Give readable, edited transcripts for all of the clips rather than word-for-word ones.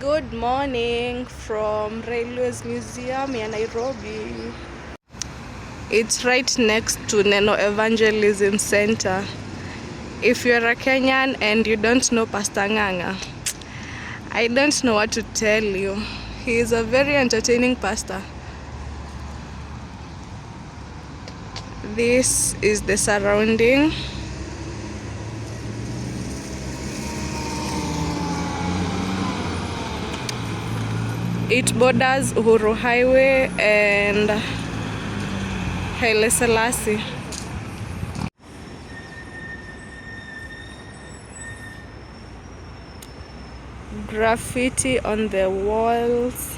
Good morning from Railways Museum in Nairobi. It's right next to Neno Evangelism Center. If you're a Kenyan and you don't know Pastor Nganga, I don't know what to tell you. He is a very entertaining pastor. This is the surrounding. It borders Uhuru Highway and Haile Selassie. Graffiti on the walls.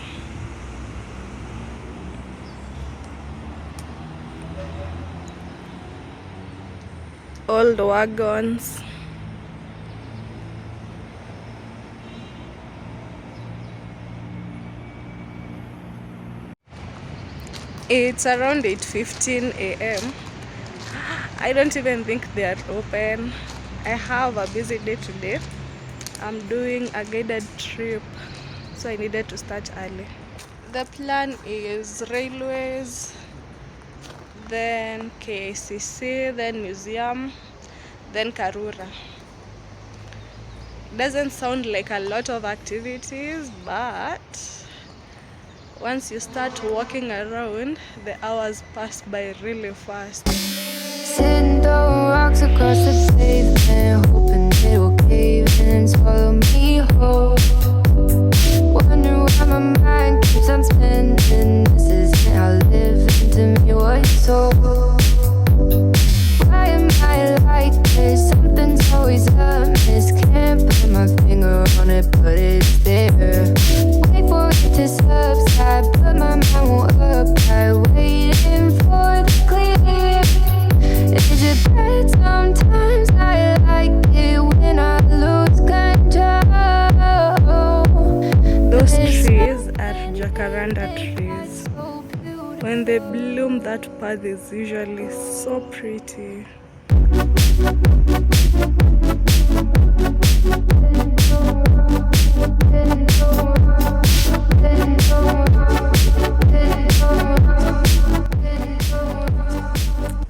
Old wagons. It's around 8:15 a.m. I don't even think they are open. I have a busy day today. I'm doing a guided trip, so I needed to start early. The plan is railways, then KICC, then museum, then Karura. Doesn't sound like a lot of activities, but once you start walking around, the hours pass by really fast. Sitting throwing rocks across the pavement, hoping it will cave in and swallow me whole. Wondering why my mind keeps on spinning. This isn't how living to me was told. Why am I like this? Something's always amiss. Can't put my finger on it, but it's there. Wait for it to subside, but my mind won't apply. Waiting for the clear. Is it bad sometimes? I like it when I lose control. Those trees are jacaranda trees. When they bloom, that path is usually so pretty.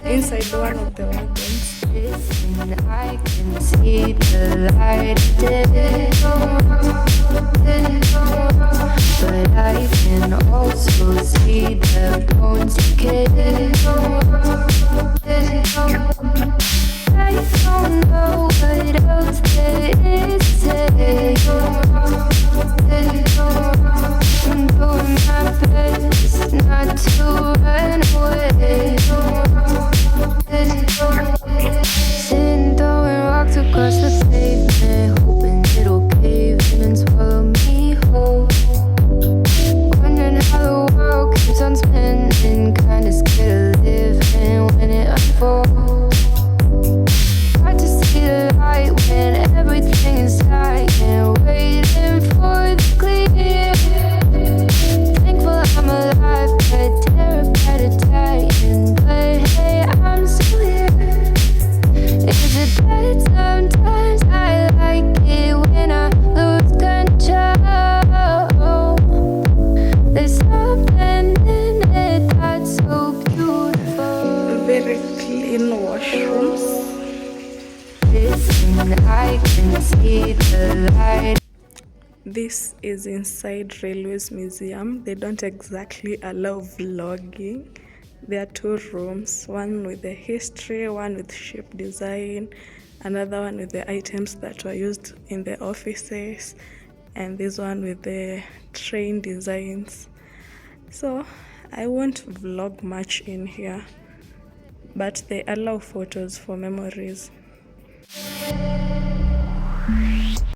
Inside one of the wagons, I can see the light but I can also see the bones decay. I don't know what else there is to say. I'm doing my best not to run away. Sitting throwing rocks across the pavement, hoping it'll cave in and swallow me whole. Wondering how the world keeps on spinning, kinda scared of living when it unfolds. Hard to see the light when everything is silent, waiting for the clear. Thankful I'm alive, but terrified of dying. But hey, I'm still here. Is it bad sometimes? I like it when I lose control. There's something in it that's so beautiful. very clean washrooms. Listen, I can see the light. This is inside Railways Museum. They don't exactly allow vlogging. There are two rooms, one with the history, one with ship design, another one with the items that were used in the offices, and this one with the train designs. So I won't vlog much in here, but they allow photos for memories.